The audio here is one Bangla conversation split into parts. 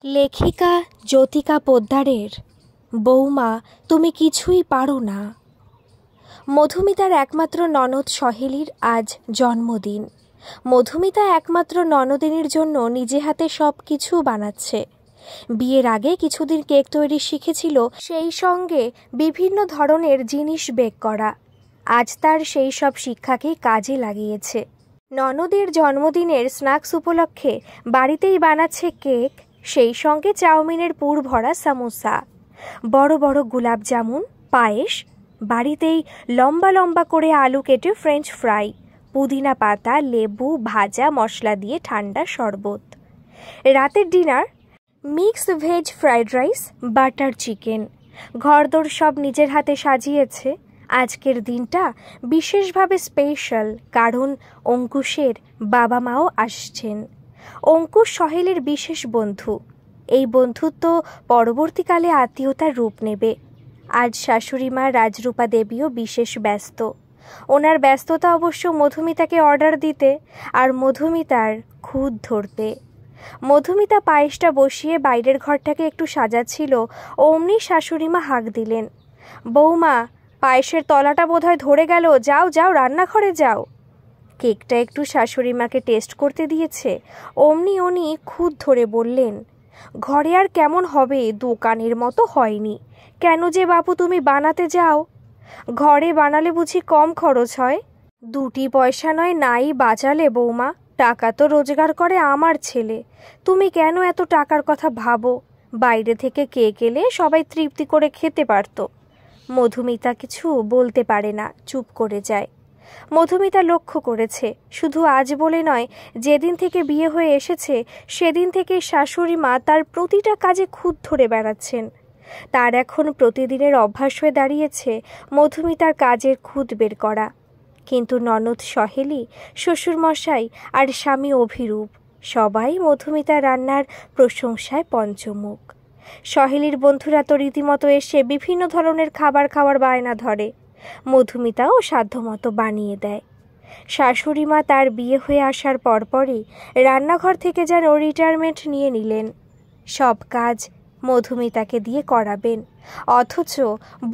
লেখিকা জ্যোতিকা পোদ্দারের বৌমা তুমি কিছুই পারো না। মধুমিতার একমাত্র ননদ সহেলির আজ জন্মদিন। মধুমিতা একমাত্র ননদিনীর জন্য নিজে হাতে সব কিছু বানাচ্ছে। বিয়ের আগে কিছুদিন কেক তৈরি শিখেছিল, সেই সঙ্গে বিভিন্ন ধরনের জিনিস বেক করা। আজ তার সেই সব শিক্ষাকে কাজে লাগিয়েছে। ননদের জন্মদিনের স্ন্যাক্স উপলক্ষে বাড়িতেই বানাচ্ছে কেক, সেই সঙ্গে চাউমিনের পুর ভরা সামোসা, বড় বড় গোলাপ জামুন, পায়েস, বাড়িতেই লম্বা লম্বা করে আলু কেটে ফ্রেঞ্চ ফ্রাই, পুদিনা পাতা, লেবু, ভাজা মশলা দিয়ে ঠান্ডা শরবত। রাতের dinner mixed veg fried rice, butter chicken. ঘরদোর সব নিজের হাতে সাজিয়েছে। আজকের দিনটা বিশেষভাবে স্পেশাল, কারণ অঙ্কুশের বাবা মাও আসছেন। অঙ্কুশ সহেলের বিশেষ বন্ধু। এই বন্ধুত্ব পরবর্তীকালে আত্মীয়তার রূপ নেবে। আজ শাশুড়ি মা রাজরূপা দেবীও বিশেষ ব্যস্ত। ওনার ব্যস্ততা অবশ্য মধুমিতাকে অর্ডার দিতে আর মধুমিতার খুদ ধরতে। মধুমিতা পায়েসটা বসিয়ে বাইরের ঘরটাকে একটু সাজাচ্ছিল, অমনি শাশুড়ি মা হাঁক দিলেন, বৌমা পায়েসের তলাটা বোধহয় ধরে গেল, যাও যাও রান্নাঘরে যাও। কেকটা একটু শাশুড়ি মাকে টেস্ট করতে দিয়েছে, অমনি উনি খুদ ধরে বললেন, ঘরে আর কেমন হবে, দোকানের মতো হয়নি। কেন যে বাপু তুমি বানাতে যাও? ঘরে বানালে বুঝি কম খরচ হয়? 2 পয়সা নয় নাই বাঁচালে বৌমা, টাকা তো রোজগার করে আমার ছেলে। তুমি কেন এত টাকার কথা ভাবো? বাইরে থেকে কেক এলে সবাই তৃপ্তি করে খেতে পারত। মধুমিতা কিছু বলতে পারে না, চুপ করে যায়। মধুমিতা লক্ষ্য করেছে, শুধু আজ বলে নয়, যেদিন থেকে বিয়ে হয়ে এসেছে সেদিন থেকে শাশুড়ি মা তার প্রতিটা কাজে খুদ ধরে বেড়াচ্ছেন। তার এখন প্রতিদিনের অভ্যাস হয়ে দাঁড়িয়েছে মধুমিতার কাজের খুদ বের করা। কিন্তু ননদ সহেলি, শ্বশুরমশাই আর স্বামী অভিরূপ সবাই মধুমিতার রান্নার প্রশংসায় পঞ্চমুখ। সহেলির বন্ধুরা তো রীতিমতো এসে বিভিন্ন ধরনের খাবার খাওয়ার বায়না ধরে। মধুমিতাও সাধ্যমতো বানিয়ে দেয়। শাশুড়ি মা তার বিয়ে হয়ে আসার পরপরই রান্নাঘর থেকে যেন রিটায়ারমেন্ট নিয়ে নিলেন। সব কাজ মধুমিতাকে দিয়ে করাবেন, অথচ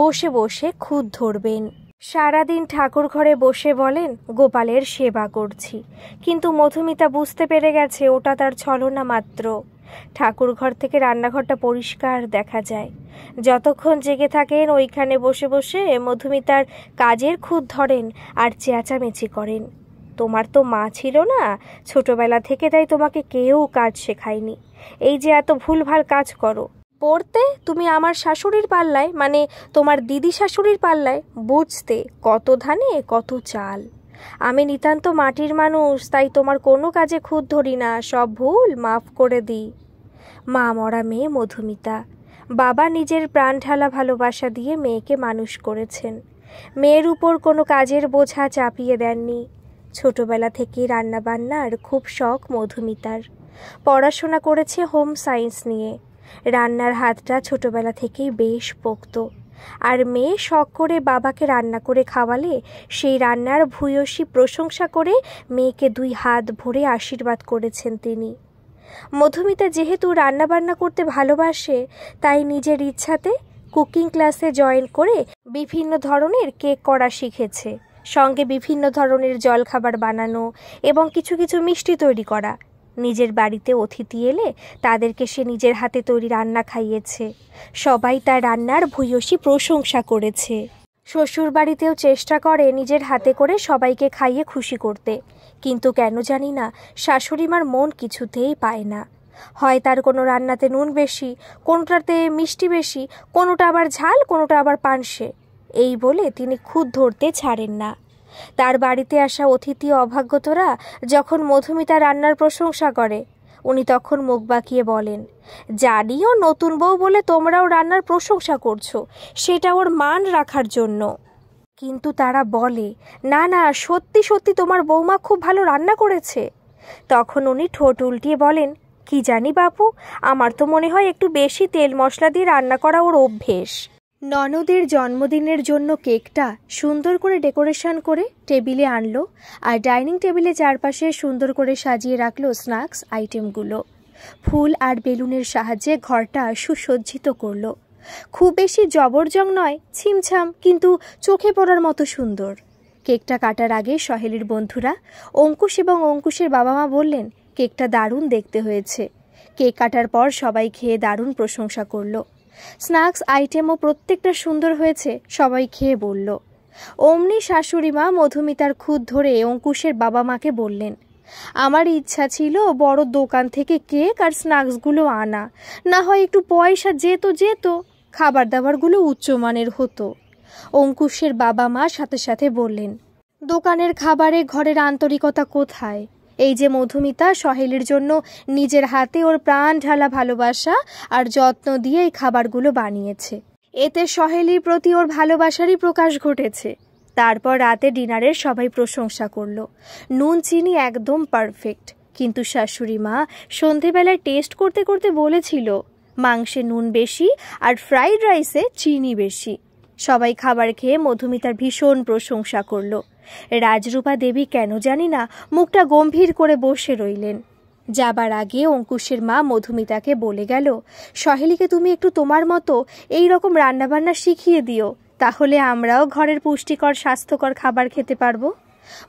বসে বসে খুদ ধরবেন। সারাদিন ঠাকুর ঘরে বসে বলেন গোপালের সেবা করছি, কিন্তু মধুমিতা বুঝতে পেরে গেছে ওটা তার ছলনা মাত্র। ঠাকুর ঘর থেকে রান্নাঘরটা পরিষ্কার দেখা যায়। যতক্ষণ জেগে থাকেন ওইখানে বসে বসে মধুমিতার কাজের খুদ ধরেন আর চেঁচামেচি করেন। তোমার তো মা ছিল না ছোটবেলা থেকে, তাই তোমাকে কেউ কাজ শেখায়নি। এই যে এত ভুলভাল কাজ করো, পড়তে তুমি আমার শাশুড়ির পাল্লায়, মানে তোমার দিদি শাশুড়ির পাল্লায়, বুঝতে কত ধানে কত চাল। আমি নিতান্ত মাটির মানুষ, তাই তোমার কোনো কাজে খুদ ধরি না, সব ভুল মাফ করে দিই। মা মরা মেয়ে মধুমিতা। বাবা নিজের প্রাণ ঢালা ভালোবাসা দিয়ে মেয়েকে মানুষ করেছেন। মেয়ের উপর কোনো কাজের বোঝা চাপিয়ে দেননি। ছোটবেলা থেকে রান্নাবান্নার খুব শখ মধুমিতার। পড়াশোনা করেছে হোম সায়েন্স নিয়ে। রান্নার হাতটা ছোটবেলা থেকেই বেশ পোক্ত। আর মেয়ে শখ করে বাবাকে রান্না করে খাওয়ালে সেই রান্নার ভূয়সী প্রশংসা করে মেয়েকে 2 হাত ভরে আশীর্বাদ করেছেন তিনি। মধুমিতা যেহেতু রান্নাবান্না করতে ভালোবাসে, তাই নিজের ইচ্ছাতে কুকিং ক্লাসে জয়েন করে বিভিন্ন ধরনের কেক করা শিখেছে, সঙ্গে বিভিন্ন ধরনের জলখাবার বানানো এবং কিছু কিছু মিষ্টি তৈরি করা। নিজের বাড়িতে অতিথি এলে তাদেরকে সে নিজের হাতে তৈরি রান্না খাইয়েছে। সবাই তার রান্নার ভূয়সী প্রশংসা করেছে। শ্বশুর বাড়িতেও চেষ্টা করে নিজের হাতে করে সবাইকে খাইয়ে খুশি করতে, কিন্তু কেন জানি না শাশুড়িমার মন কিছুতেই পায় না। হয় তার কোনো রান্নাতে নুন বেশি, কোনোটাতে মিষ্টি বেশি, কোনোটা আবার ঝাল, কোনোটা আবার পানসে, এই বলে তিনি খুদ ধরতে ছাড়েন না। তার বাড়িতে আসা অতিথি অভাগ্যতরা যখন মধুমিতা রান্নার প্রশংসা করে, উনি তখন মুখ বাঁকিয়ে বলেন, জানিও নতুন বউ বলে তোমরাও রান্নার প্রশংসা করছো, সেটা ওর মান রাখার জন্য। কিন্তু তারা বলে, না না সত্যি সত্যি তোমার বৌমা খুব ভালো রান্না করেছে। তখন উনি ঠোঁট উল্টিয়ে বলেন, কি জানি বাপু, আমার তো মনে হয় একটু বেশি তেল মশলা দিয়ে রান্না করা ওর অভ্যেস। ননদের জন্মদিনের জন্য কেকটা সুন্দর করে ডেকোরেশন করে টেবিলে আনলো, আর ডাইনিং টেবিলে চারপাশে সুন্দর করে সাজিয়ে রাখলো স্ন্যাক্স আইটেমগুলো। ফুল আর বেলুনের সাহায্যে ঘরটা সুসজ্জিত করল। খুব বেশি জবরজং নয়, ছিমছাম, কিন্তু চোখে পড়ার মতো সুন্দর। কেকটা কাটার আগে সহেলির বন্ধুরা অঙ্কুশ এবং অঙ্কুশের বাবা মা বললেন, কেকটা দারুণ দেখতে হয়েছে। কেক কাটার পর সবাই খেয়ে দারুণ প্রশংসা করল। স্ন্যাক্স আইটেমও প্রত্যেকটা সুন্দর হয়েছে, সবাই খেয়ে বলল। অমনি শাশুড়ি মা মধুমিতার খুঁত ধরে অঙ্কুশের বাবা মাকে বললেন, আমার ইচ্ছা ছিল বড় দোকান থেকে কেক আর স্ন্যাক্সগুলো আনা, না হয় একটু পয়সা যেত, খাবার দাবারগুলো উচ্চমানের হতো। অঙ্কুশের বাবা মা সাথে সাথে বললেন, দোকানের খাবারে ঘরের আন্তরিকতা কোথায়? এই যে মধুমিতা সহেলির জন্য নিজের হাতে ওর প্রাণ ঢালা ভালোবাসা আর যত্ন দিয়ে এই খাবারগুলো বানিয়েছে, এতে সহেলির প্রতি ওর ভালোবাসারই প্রকাশ ঘটেছে। তারপর রাতে ডিনারের সবাই প্রশংসা করলো, নুন চিনি একদম পারফেক্ট। কিন্তু শাশুড়ি মা সন্ধেবেলায় টেস্ট করতে করতে বলেছিল, মাংসে নুন বেশি আর ফ্রাইড রাইসে চিনি বেশি। সবাই খাবার খেয়ে মধুমিতার ভীষণ প্রশংসা করল। রাজরূপা দেবী কেন জানি না মুখটা গম্ভীর করে বসে রইলেন। যাবার আগে অঙ্কুশের মা মধুমিতাকে বলে গেল, সহেলিকে তুমি একটু তোমার মতো এই রকম রান্নাবান্না শিখিয়ে দিও, তাহলে আমরাও ঘরের পুষ্টিকর স্বাস্থ্যকর খাবার খেতে পারবো।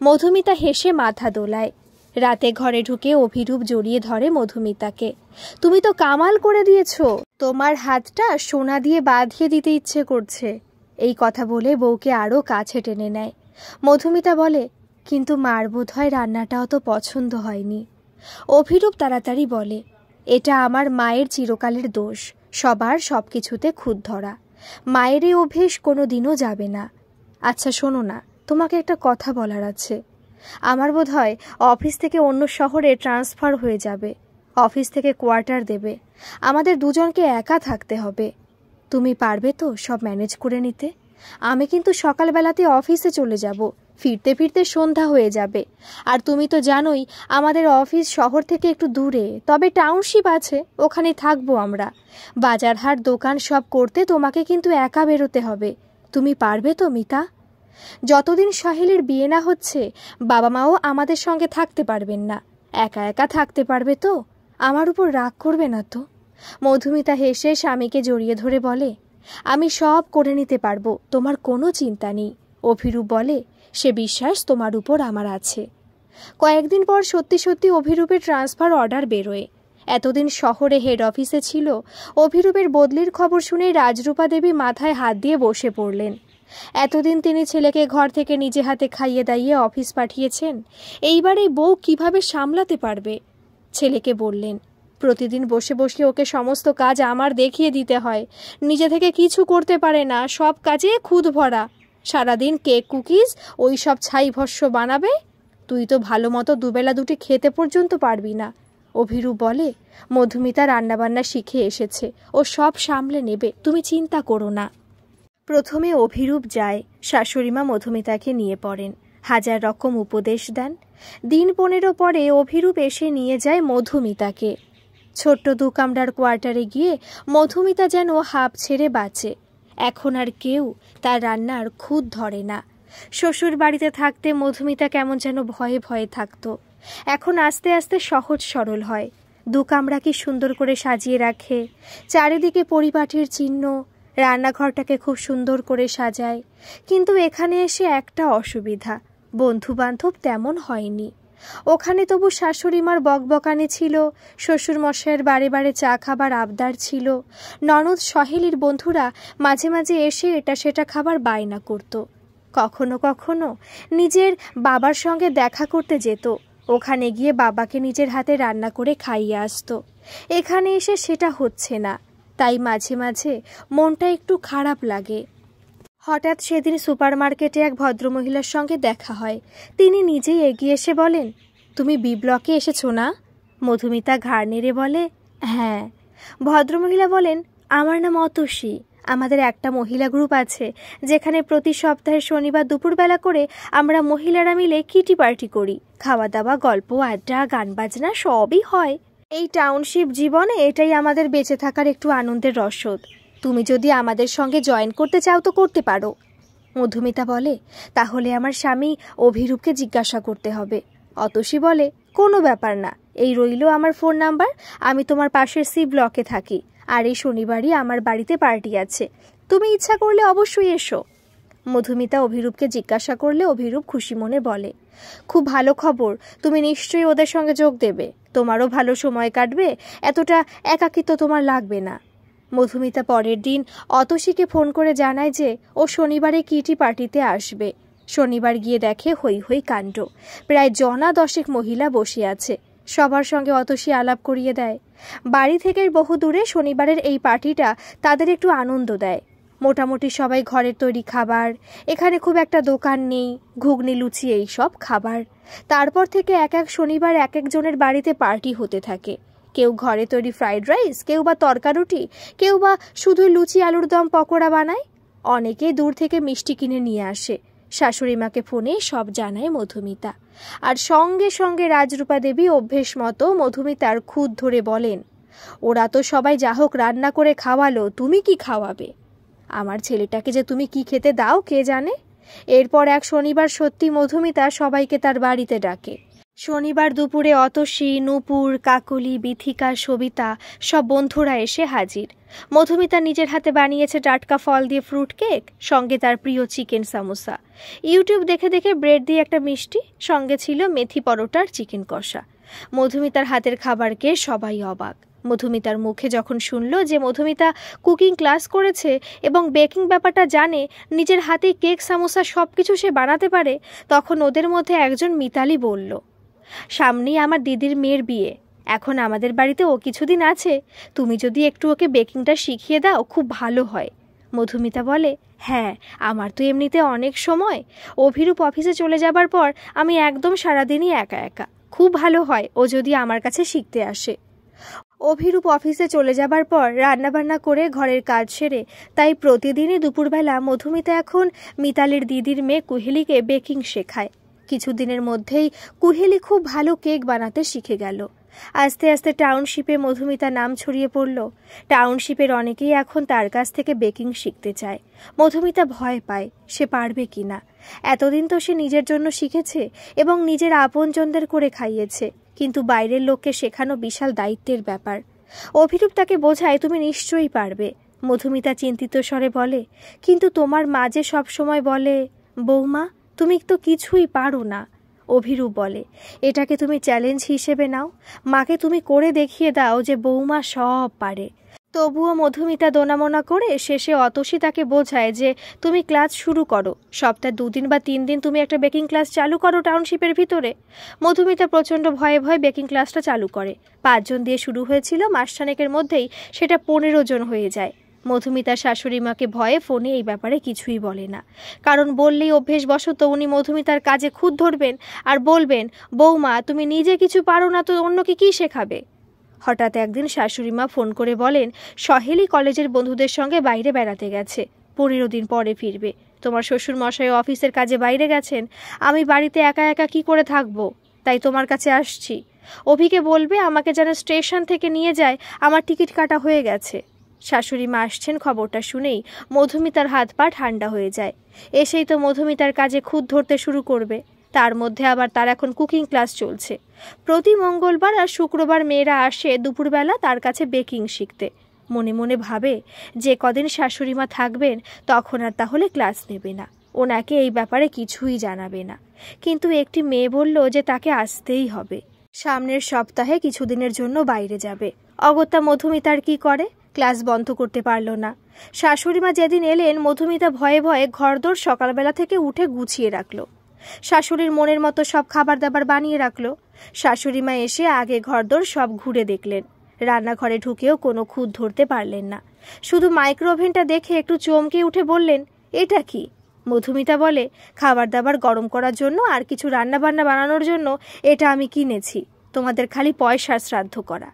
মধুমিতা হেসে মাথা দোলায়। রাতে ঘরে ঢুকে অভিরূপ জড়িয়ে ধরে মধুমিতাকে, তুমি তো কামাল করে দিয়েছ, তোমার হাতটা সোনা দিয়ে বাঁধিয়ে দিতে ইচ্ছে করছে। এই কথা বলে বউকে আরও কাছে টেনে নেয়। মধুমিতা বলে, কিন্তু মার বোধ হয় রান্নাটাও তো পছন্দ হয়নি। অভিরূপ তাড়াতাড়ি বলে, এটা আমার মায়ের চিরকালের দোষ, সবার সব কিছুতে খুঁত ধরা। মায়ের এই অভ্যেস কোনো দিনও যাবে না। আচ্ছা শোনো না, তোমাকে একটা কথা বলার আছে। আমার বোধ হয় অফিস থেকে অন্য শহরে ট্রান্সফার হয়ে যাবে, অফিস থেকে কোয়ার্টার দেবে, আমাদের দুজনকে একা থাকতে হবে। তুমি পারবে তো সব ম্যানেজ করে নিতে? আমি কিন্তু সকালবেলাতে অফিসে চলে যাব, ফিরতে ফিরতে সন্ধ্যা হয়ে যাবে। আর তুমি তো জানোই আমাদের অফিস শহর থেকে একটু দূরে, তবে টাউনশিপ আছে, ওখানে থাকবো আমরা। বাজার হাট দোকান সব করতে তোমাকে কিন্তু একা বেরোতে হবে। তুমি পারবে তো মিতা? যতদিন সহেলির বিয়ে না হচ্ছে বাবা মাও আমাদের সঙ্গে থাকতে পারবেন না, একা একা থাকতে পারবে তো? আমার উপর রাগ করবে না তো? মধুমিতা হেসে স্বামীকে জড়িয়ে ধরে বলে, আমি সব করে নিতে পারবো, তোমার কোনো চিন্তা নেই। অভিরূপ বলে, সে বিশ্বাস তোমার উপর আমার আছে। কয়েকদিন পর সত্যি সত্যি অভিরূপের ট্রান্সফার অর্ডার বেরোয়। এতদিন শহরে হেড অফিসে ছিল, অভিরূপের বদলির খবর শুনে রাজরূপা দেবী মাথায় হাত দিয়ে বসে পড়লেন। এতদিন তিনি ছেলেকে ঘর থেকে নিজে হাতে খাইয়ে দাইয়ে অফিস পাঠিয়েছেন, এইবার এই বউ কিভাবে সামলাতে পারবে? ছেলেকে বললেন, প্রতিদিন বসে বসে ওকে সমস্ত কাজ আমার দেখিয়ে দিতে হয়, নিজে থেকে কিছু করতে পারে না, সব কাজে খুদ ভরা। সারাদিন কেক কুকিজ ওই সব ছাই ভস্য বানাবে, তুই তো ভালো মতো দুবেলা দুটি খেতে পর্যন্ত পারবি না। অভিরূপ বলে, মধুমিতা রান্নাবান্না শিখে এসেছে, ও সব সামলে নেবে, তুমি চিন্তা করো না। প্রথমে অভিরূপ যায়, শাশুড়িমা মধুমিতাকে নিয়ে পড়েন, হাজার রকম উপদেশ দেন। দিন 15 পরে অভিরূপ এসে নিয়ে যায় মধুমিতাকে। ছোট্ট 2 কামরার কোয়ার্টারে গিয়ে মধুমিতা যেন হাঁপ ছেড়ে বাঁচে। এখন আর কেউ তার রান্নার খুঁত ধরে না। শ্বশুর বাড়িতে থাকতে মধুমিতা কেমন যেন ভয়ে ভয়ে থাকত, এখন আস্তে আস্তে সহজ সরল হয়। 2 কামরা কি সুন্দর করে সাজিয়ে রাখে, চারিদিকে পরিপাটির চিহ্ন, রান্নাঘরটাকে খুব সুন্দর করে সাজায়। কিন্তু এখানে এসে একটা অসুবিধা, বন্ধু বান্ধব তেমন হয়নি। ওখানে তবু শাশুড়িমার বকবকানি ছিল, শ্বশুর মশাইয়ের বারে বারে চা খাবার আবদার ছিল, ননদ সহেলির বন্ধুরা মাঝে মাঝে এসে এটা সেটা খাবার বায়না করত। কখনো কখনো নিজের বাবার সঙ্গে দেখা করতে যেত, ওখানে গিয়ে বাবাকে নিজের হাতে রান্না করে খাইয়ে আসতো। এখানে এসে সেটা হচ্ছে না, তাই মাঝে মাঝে মনটা একটু খারাপ লাগে। হঠাৎ সেদিন সুপারমার্কেটে এক ভদ্রমহিলার সঙ্গে দেখা হয়। তিনি নিজেই এগিয়ে এসে বলেন, তুমি বি ব্লকে এসেছো না? মধুমিতা ঘাড় নেড়ে বলে, হ্যাঁ। ভদ্রমহিলা বলেন, আমার নাম অতসী। আমাদের একটা মহিলা গ্রুপ আছে, যেখানে প্রতি সপ্তাহে শনিবার দুপুরবেলা করে আমরা মহিলারা মিলে কিটি পার্টি করি। খাওয়া দাওয়া, গল্প আড্ডা, গান বাজনা সবই হয়। এই টাউনশিপ জীবনে এটাই আমাদের বেঁচে থাকার একটু আনন্দের রসদ। তুমি যদি আমাদের সঙ্গে জয়েন করতে চাও তো করতে পারো। মধুমিতা বলে, তাহলে আমার স্বামী অভিরূপকে জিজ্ঞাসা করতে হবে। অতসী বলে, কোনো ব্যাপার না, এই রইল আমার ফোন নাম্বার। আমি তোমার পাশের সি ব্লকে থাকি, আর এই শনিবারই আমার বাড়িতে পার্টি আছে, তুমি ইচ্ছা করলে অবশ্যই এসো। মধুমিতা অভিরূপকে জিজ্ঞাসা করলে অভিরূপ খুশি মনে বলে, খুব ভালো খবর, তুমি নিশ্চয়ই ওদের সঙ্গে যোগ দেবে, তোমারও ভালো সময় কাটবে, এতটা একাকিত্ব তোমার লাগবে না। মধুমিতা পরের দিন অতসীকে ফোন করে জানায় যে ও শনিবারে কিটি পার্টিতে আসবে। শনিবার গিয়ে দেখে হই হই কাণ্ড, প্রায় জনা 10 মহিলা বসে আছে। সবার সঙ্গে অতসী আলাপ করিয়ে দেয়। বাড়ি থেকে বহু দূরে শনিবারের এই পার্টিটা তাদের একটু আনন্দ দেয়। মোটামুটি সবাই ঘরের তৈরি খাবার, এখানে খুব একটা দোকান নেই, ঘুগনি লুচি এই সব খাবার। তারপর থেকে এক এক শনিবার এক একজনের বাড়িতে পার্টি হতে থাকে। কেউ ঘরে তৈরি ফ্রাইড রাইস, কেউ বা তরকা রুটি, কেউ বা শুধু লুচি আলুর দম পকোড়া বানায়। অনেকে দূর থেকে মিষ্টি কিনে নিয়ে আসে। শাশুড়ি মাকে ফোনে সব জানায় মধুমিতা, আর সঙ্গে সঙ্গে রাজরূপা দেবী অভ্যেস মতো মধুমিতার খুদ ধরে বলেন, ওরা তো সবাই যা হোক রান্না করে খাওয়ালো, তুমি কি খাওয়াবে? আমার ছেলেটাকে যে তুমি কি খেতে দাও কে জানে। এরপর এক শনিবার সত্যি মধুমিতা সবাইকে তার বাড়িতে ডাকে। শনিবার দুপুরে অতসী, নূপুর, কাকলি, বিথিকা, সবিতা সব বন্ধুরা এসে হাজির। মধুমিতা নিজের হাতে বানিয়েছে টাটকা ফল দিয়ে ফ্রুট কেক, সঙ্গে তার প্রিয় চিকেন সামোসা। ইউটিউব দেখে দেখে ব্রেড দিয়ে একটা মিষ্টি, সঙ্গে ছিল মেথি পরোটার চিকেন কষা। মধুমিতার হাতের খাবারকে সবাই অবাক। মধুমিতার মুখে যখন শুনল যে মধুমিতা কুকিং ক্লাস করেছে এবং বেকিং ব্যাপারটা জানে, নিজের হাতে কেক সামোসা সব কিছু সে বানাতে পারে, তখন ওদের মধ্যে একজন মিতালি বলল, সামনেই আমার দিদির মেয়ের বিয়ে, এখন আমাদের বাড়িতে ও কিছুদিন আছে, তুমি যদি একটু ওকে বেকিংটা শিখিয়ে দাও খুব ভালো হয়। মধুমিতা বলে, হ্যাঁ, আমার তো এমনিতে অনেক সময়, অভিরূপ অফিসে চলে যাবার পর আমি একদম সারাদিনই একা একা, খুব ভালো হয় ও যদি আমার কাছে শিখতে আসে। অভিরূপ অফিসে চলে যাবার পর রান্নাবান্না করে ঘরের কাজ সেরে, তাই প্রতিদিনই দুপুরবেলা মধুমিতা এখন মিতালির দিদির মেয়ে কুহেলিকে বেকিং শেখায়। কিছুদিনের মধ্যেই কুহেলি খুব ভালো কেক বানাতে শিখে গেল। আস্তে আস্তে টাউনশিপে মধুমিতা নাম ছড়িয়ে পড়ল। টাউনশিপের অনেকেই এখন তার কাছ থেকে বেকিং শিখতে চায়। মধুমিতা ভয় পায় সে পারবে কিনা। এতদিন তো সে নিজের জন্য শিখেছে এবং নিজের আপনজনদের করে খাইয়েছে, কিন্তু বাইরের লোককে শেখানো বিশাল দায়িত্বের ব্যাপার। অভিরূপ তাকে বোঝায়, তুমি নিশ্চয়ই পারবে। মধুমিতা চিন্তিত স্বরে বলে, কিন্তু তোমার মা যে সবসময় বলে, বৌমা তুমি তো কিছুই পারো না। অভিরূপ বলে, এটাকে তুমি চ্যালেঞ্জ হিসেবে নাও, মাকে তুমি করে দেখিয়ে দাও যে বৌমা সব পারে। তবুও মধুমিতা দোনামোনা করে শেষে অতসী তাকে বোঝায় যে তুমি ক্লাস শুরু করো, সপ্তাহে 2 দিন বা 3 দিন তুমি একটা বেকিং ক্লাস চালু করো টাউনশিপের ভিতরে। মধুমিতা প্রচণ্ড ভয়ে ভয়ে বেকিং ক্লাসটা চালু করে। 5 জন দিয়ে শুরু হয়েছিল, মাসখানেকের মধ্যেই সেটা 15 জন হয়ে যায়। মধুমিতার শাশুড়ি মাকে ভয়ে ফোনে এই ব্যাপারে কিছুই বলে না, কারণ বললেই অভ্যেসবশত উনি মধুমিতার কাজে খুঁত ধরবেন আর বলবেন, বৌমা তুমি নিজে কিছু পারো না তো অন্যকে কি শেখাবে। হঠাৎ একদিন শাশুড়ি মা ফোন করে বলেন, সহেলি কলেজের বন্ধুদের সঙ্গে বাইরে বেড়াতে গেছে, 15 দিন পরে ফিরবে। তোমার শ্বশুর মশাই অফিসের কাজে বাইরে গেছেন, আমি বাড়িতে একা একা কি করে থাকবো, তাই তোমার কাছে আসছি। অভিকে বলবে আমাকে যেন স্টেশন থেকে নিয়ে যায়, আমার টিকিট কাটা হয়ে গেছে। শাশুড়ি মা আসছেন খবরটা শুনেই মধুমিতার হাত পা ঠান্ডা হয়ে যায়। এসেই তো মধুমিতার কাজে খুঁত ধরতে শুরু করবে। তার মধ্যে আবার তার এখন কুকিং ক্লাস চলছে। প্রতি মঙ্গলবার আর শুক্রবার মেয়েরা আসে দুপুরবেলা তার কাছে বেকিং শিখতে। মনে মনে ভাবে, যে কদিন শাশুড়ি মা থাকবেন তখন আর তাহলে ক্লাস নেবে না, ওনাকে এই ব্যাপারে কিছুই জানাবে না। কিন্তু একটি মেয়ে বলল যে তাকে আসতেই হবে। সামনের সপ্তাহে কিছুদিনের জন্য বাইরে যাবে। অগত্যা মধুমিতার কি করে, ক্লাস বন্ধ করতে পারল না। শাশুড়িমা যেদিন এলেন, মধুমিতা ভয়ে ভয়ে ঘরদোর সকালবেলা থেকে উঠে গুছিয়ে রাখলো। শাশুড়ির মনের মতো সব খাবার দাবার বানিয়ে রাখলো। শাশুড়িমা এসে আগে ঘরদোর সব ঘুরে দেখলেন। রান্নাঘরে ঢুকেও কোনো খুঁত ধরতে পারলেন না। শুধু মাইক্রোওভেনটা দেখে একটু চমকে উঠে বললেন, এটা কি? মধুমিতা বলে, খাবার দাবার গরম করার জন্য আর কিছু রান্নাবান্না বানানোর জন্য এটা আমি কিনেছি, তোমাদের খালি পয়সার শ্রাদ্ধ করা।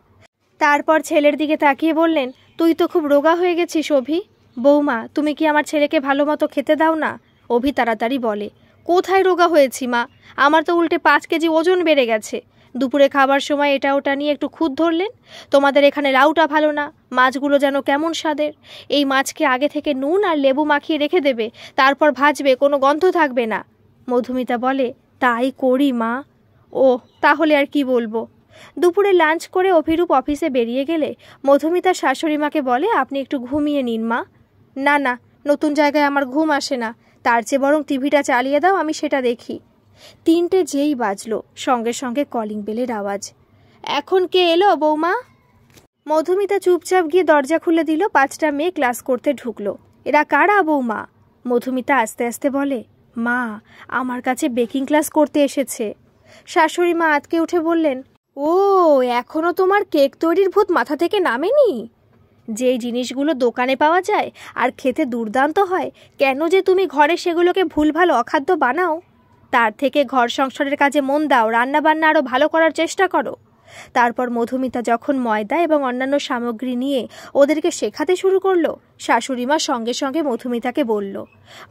তারপর ছেলের দিকে তাকিয়ে বললেন, তুই তো খুব রোগা হয়ে গেছিস অভি, বৌমা তুমি কি আমার ছেলেকে ভালো মতো খেতে দাও না? অভি তাড়াতাড়ি বলে, কোথায় রোগা হয়েছি মা, আমার তো উল্টে 5 কেজি ওজন বেড়ে গেছে। দুপুরে খাবার সময় এটা ওটা নিয়ে একটু খুঁত ধরলেন। তোমাদের এখানে লাউটা ভালো না, মাছগুলো যেন কেমন স্বাদের। এই মাছকে আগে থেকে নুন আর লেবু মাখিয়ে রেখে দেবে, তারপর ভাজবে, কোনো গন্ধ থাকবে না। মধুমিতা বলে, তাই করি মা। ও তাহলে আর কি বলবো। দুপুরে লাঞ্চ করে অভিরূপ অফিসে বেরিয়ে গেলে মধুমিতার শাশুড়ি মাকে বলে, আপনি একটু ঘুমিয়ে নিন মা। না না, নতুন জায়গায় আমার ঘুম আসে না, তার চেয়ে বরং টিভিটা চালিয়ে দাও, আমি সেটা দেখি। 3টে যেই বাজলো সঙ্গে সঙ্গে কলিং বেলের আওয়াজ। এখন কে এলো বৌমা? মধুমিতা চুপচাপ গিয়ে দরজা খুলে দিল। 5টা মেয়ে ক্লাস করতে ঢুকলো। এরা কারা বৌমা? মধুমিতা আস্তে আস্তে বলে, মা, আমার কাছে বেকিং ক্লাস করতে এসেছে। শাশুড়ি মা আতকে উঠে বললেন, ও, এখনো তোমার কেক তৈরির ভূত মাথা থেকে নামেনি? যেই জিনিসগুলো দোকানে পাওয়া যায় আর খেতে দুর্দান্ত হয়, কেন যে তুমি ঘরে সেগুলোকে ভুলভাল অখাদ্য বানাও? তার থেকে ঘর সংসারের কাজে মন দাও, রান্নাবান্না আরও ভালো করার চেষ্টা করো। তারপর মধুমিতা যখন ময়দা এবং অন্যান্য সামগ্রী নিয়ে ওদেরকে শেখাতে শুরু করলো, শাশুড়িমা সঙ্গে সঙ্গে মধুমিতাকে বলল,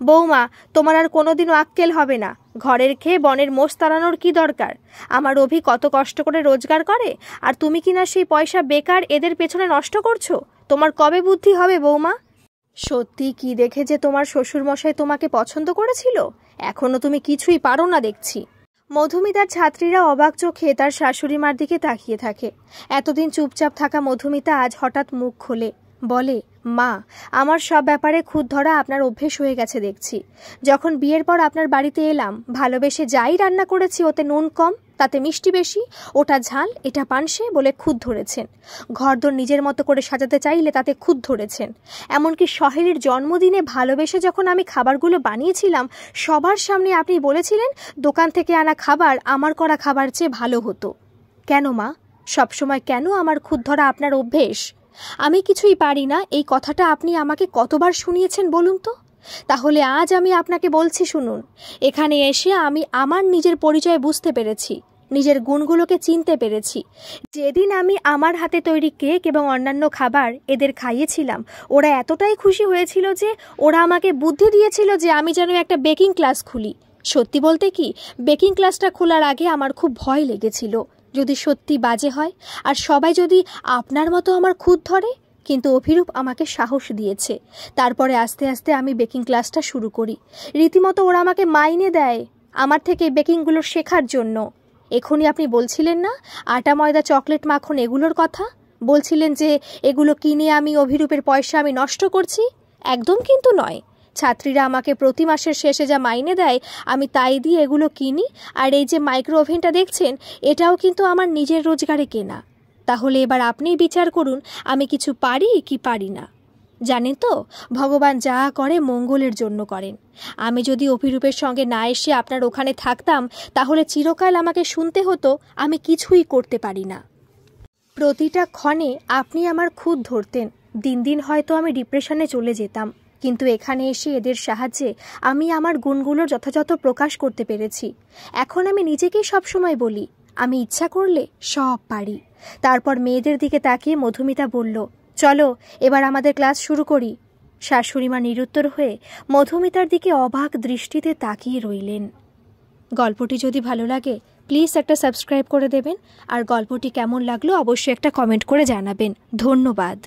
বৌমা, তোমার আর কোনোদিনও আক্কেল হবে না। ঘরের খেয়ে বনের মোষ তাড়ানোর কি দরকার? আমার অভি কত কষ্ট করে রোজগার করে, আর তুমি কিনা সেই পয়সা বেকার এদের পেছনে নষ্ট করছো? তোমার কবে বুদ্ধি হবে বৌমা? সত্যি কি দেখে যে তোমার শ্বশুরমশাই তোমাকে পছন্দ করেছিল? এখনো তুমি কিছুই পারো না দেখছি। মধুমিতার ছাত্রীরা অবাক চোখে তার শাশুড়ি মার দিকে তাকিয়ে থাকে। এতদিন চুপচাপ থাকা মধুমিতা আজ হঠাৎ মুখ খোলে, বলে, মা, আমার সব ব্যাপারে খুদ ধরা আপনার অভ্যেস হয়ে গেছে দেখছি। যখন বিয়ের পর আপনার বাড়িতে এলাম, ভালোবেসে যাই রান্না করেছি ওতে নুন কম, তাতে মিষ্টি বেশি, ওটা ঝাল, এটা পানসে বলে খুদ ধরেছেন। ঘরদোর নিজের মতো করে সাজাতে চাইলে তাতে খুদ ধরেছেন। এমনকি সহেলির জন্মদিনে ভালোবেসে যখন আমি খাবারগুলো বানিয়েছিলাম, সবার সামনে আপনি বলেছিলেন দোকান থেকে আনা খাবার আমার করা খাবার চেয়ে ভালো হতো। কেন মা, সবসময় কেন আমার খুদ ধরা আপনার অভ্যেস? আমি কিছুই পারি না এই কথাটা আপনি আমাকে কতবার শুনিয়েছেন বলুন তো? তাহলে আজ আমি আপনাকে বলছি, শুনুন। এখানে এসে আমি আমার নিজের পরিচয় বুঝতে পেরেছি, নিজের গুণগুলোকে চিনতে পেরেছি। যেদিন আমি আমার হাতে তৈরি কেক এবং অন্যান্য খাবার এদের খাইয়েছিলাম, ওরা এতটাই খুশি হয়েছিল যে ওরা আমাকে বুদ্ধি দিয়েছিল যে আমি যেন একটা বেকিং ক্লাস খুলি। সত্যি বলতে কি, বেকিং ক্লাসটা খোলার আগে আমার খুব ভয় লেগেছিল, যদি সত্যি বাজে হয় আর সবাই যদি আপনার মতো আমার খুদ ধরে। কিন্তু অভিরূপ আমাকে সাহস দিয়েছে। তারপরে আস্তে আস্তে আমি বেকিং ক্লাসটা শুরু করি। রীতিমতো ওরা আমাকে মাইনে দেয় আমার থেকে বেকিংগুলো শেখার জন্য। এখনই আপনি বলছিলেন না আটা, ময়দা, চকলেট, মাখন এগুলোর কথা? বলছিলেন যে এগুলো কিনে আমি অভিরূপের পয়সা আমি নষ্ট করছি। একদম কিন্তু নয়। ছাত্রীরা আমাকে প্রতি মাসের শেষে যা মাইনে দেয় আমি তাই দিয়ে এগুলো কিনি। আর এই যে মাইক্রো ওভেনটা দেখছেন, এটাও কিন্তু আমার নিজের রোজগারে কেনা। তাহলে এবার আপনিই বিচার করুন আমি কিছু পারি কি পারি না। জানেন তো, ভগবান যা করে মঙ্গলের জন্য করেন। আমি যদি অভিরূপের সঙ্গে না এসে আপনার ওখানে থাকতাম, তাহলে চিরকাল আমাকে শুনতে হতো আমি কিছুই করতে পারি না। প্রতিটা ক্ষণে আপনি আমার খুদ ধরতেন। দিন দিন হয়তো আমি ডিপ্রেশনে চলে যেতাম, কিন্তু এখানে এসে এদের সাহায্যে আমি আমার গুণগুলোর যথাযথ প্রকাশ করতে পেরেছি। এখন আমি নিজেকেই সবসময় বলি আমি ইচ্ছা করলে সব পারি। তারপর মেয়েদের দিকে তাকিয়ে মধুমিতা বলল, চলো এবার আমাদের ক্লাস শুরু করি। শাশুড়িমা নিরুত্তর হয়ে মধুমিতার দিকে অবাক দৃষ্টিতে তাকিয়ে রইলেন। গল্পটি যদি ভালো লাগে প্লিজ একটা সাবস্ক্রাইব করে দেবেন, আর গল্পটি কেমন লাগলো অবশ্যই একটা কমেন্ট করে জানাবেন। ধন্যবাদ।